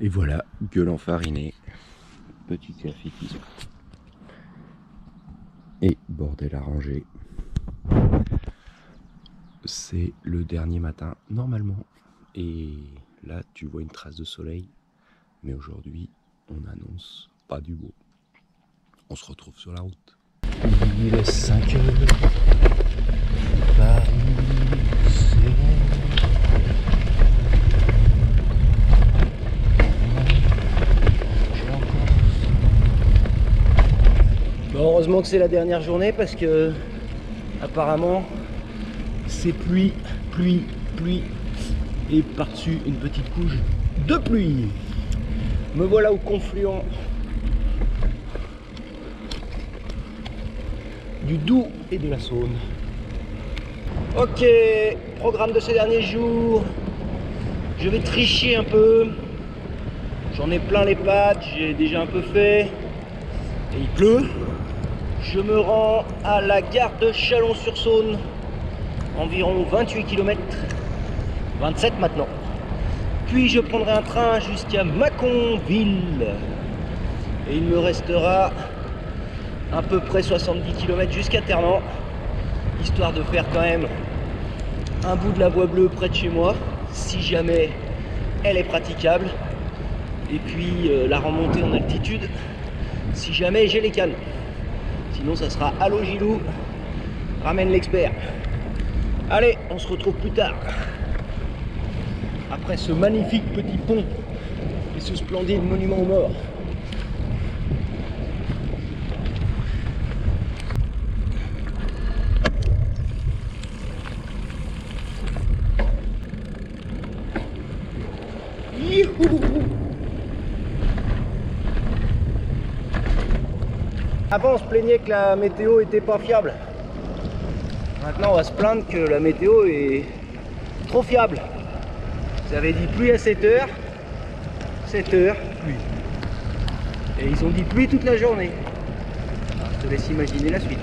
Et voilà, gueule enfarinée, petit café qui se... Et bordel à ranger. C'est le dernier matin, normalement. Et là, tu vois une trace de soleil. Mais aujourd'hui, on annonce pas du beau. On se retrouve sur la route. Il est 5 heures. Paris, c'est... Bon, heureusement que c'est la dernière journée parce que apparemment c'est pluie, pluie, pluie et par-dessus une petite couche de pluie. Me voilà au confluent du Doubs et de la Saône. Ok, programme de ces derniers jours. Je vais tricher un peu. J'en ai plein les pattes, j'ai déjà un peu fait. Et il pleut. Je me rends à la gare de Chalon-sur-Saône. Environ 28 km. 27 maintenant. Puis je prendrai un train jusqu'à Mâcon-Ville. Et il me restera à peu près 70 km jusqu'à Ternan. Histoire de faire quand même un bout de la voie bleue près de chez moi, si jamais elle est praticable. Et puis la remontée en altitude, si jamais j'ai les cannes. Sinon ça sera allô Gilou, ramène l'expert. Allez, on se retrouve plus tard. Après ce magnifique petit pont et ce splendide monument aux morts. Youhou! Avant on se plaignait que la météo était pas fiable. Maintenant on va se plaindre que la météo est trop fiable. Vous avez dit pluie à 7 heures, 7 heures, pluie. Et ils ont dit pluie toute la journée. Alors, je te laisse imaginer la suite.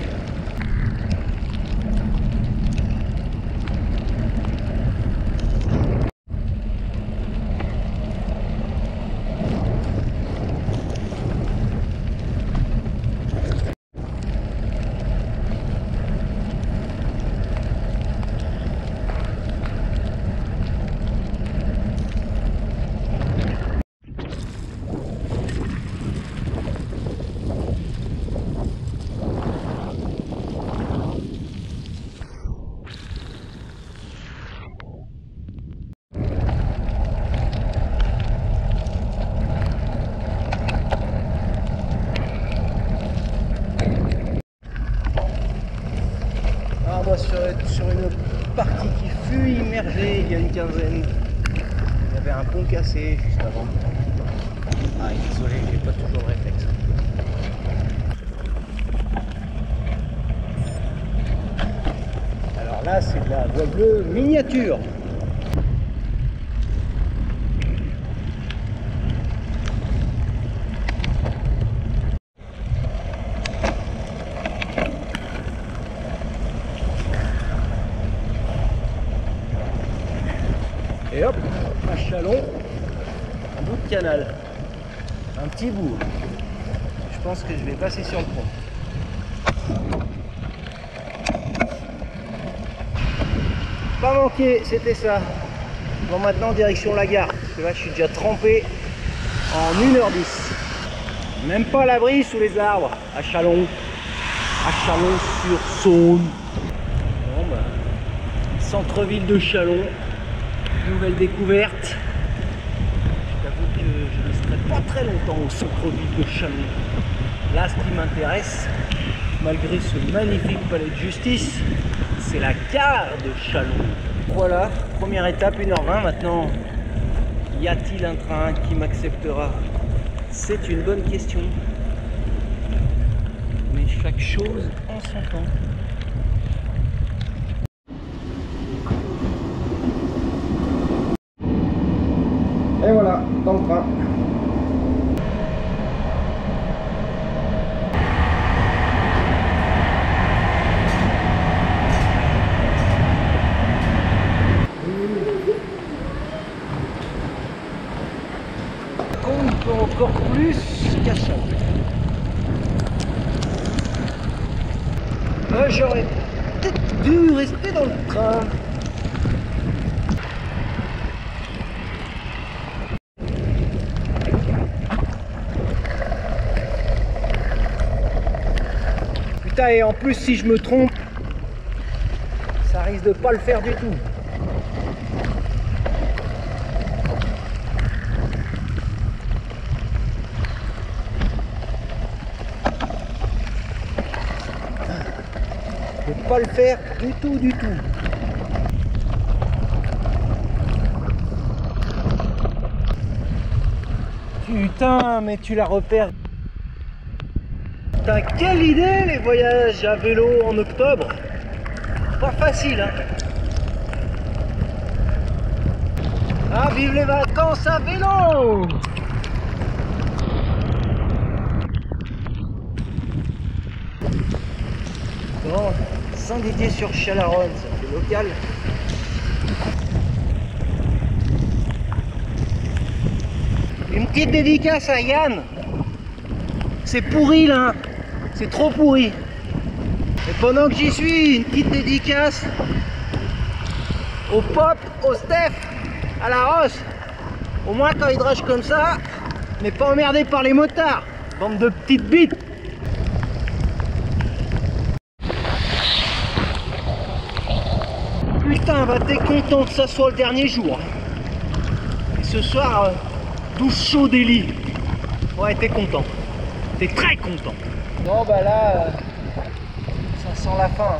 Sur une partie qui fut immergée il y a une quinzaine. Il y avait un pont cassé juste avant. Ah, désolé, j'ai pas toujours le réflexe. Alors là, c'est de la voie bleue miniature. Et hop, à Chalon, un bout de canal, un petit bout. Je pense que je vais passer sur le pont. Pas manqué, c'était ça. Bon, maintenant direction la gare, parce que là je suis déjà trempé en 1h10. Même pas à l'abri sous les arbres, à Chalon sur-Saône. Bon, bah, centre-ville de Chalon. Nouvelle découverte. Je t'avoue que je ne resterai pas très longtemps au centre-ville de Chalon. Là, ce qui m'intéresse, malgré ce magnifique palais de justice, c'est la gare de Chalon. Voilà, première étape, 1h20. Maintenant, y a-t-il un train qui m'acceptera? C'est une bonne question. Mais chaque chose en son temps. Et voilà, dans le train. plus cassant. J'aurais peut-être dû rester dans le train. Putain, et en plus si je me trompe, ça risque de pas le faire du tout. De pas le faire du tout, du tout. Putain, mais tu la repères. Putain, quelle idée les voyages à vélo en octobre. Pas facile, hein. Ah, vive les vacances à vélo! Bon, Saint-Didier-sur-Chalaronne, ça fait local. Une petite dédicace à Yann. C'est pourri là, c'est trop pourri. Et pendant que j'y suis, une petite dédicace au Pop, au Steph, à la Rosse. Au moins quand il drache comme ça, on n'est pas emmerdé par les motards. Bande de petites bites. Putain, bah t'es content que ça soit le dernier jour. Et ce soir, douche chaude et lit. Ouais, t'es content. T'es très content. Non, bah là, ça sent la fin.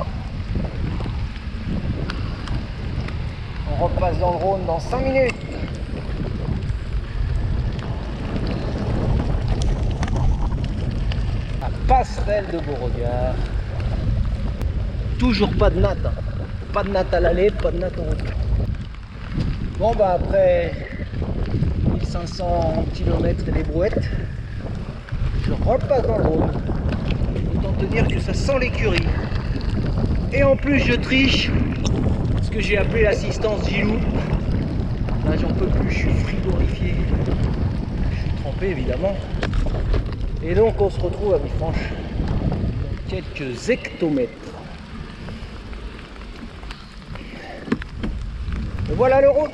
On repasse dans le Rhône dans 5 minutes. La passerelle de Beauregard. Toujours pas de natte. Hein. Pas de natte à l'aller, pas de natte au retour. Bon bah après 1500 km et les brouettes, je repasse dans le Rhône. Autant te dire que ça sent l'écurie. Et en plus je triche, parce que j'ai appelé l'assistance Gilou. Là j'en peux plus, je suis frigorifié. Je suis trempé évidemment. Et donc on se retrouve à Villefranche dans quelques hectomètres. Et voilà le Rhône.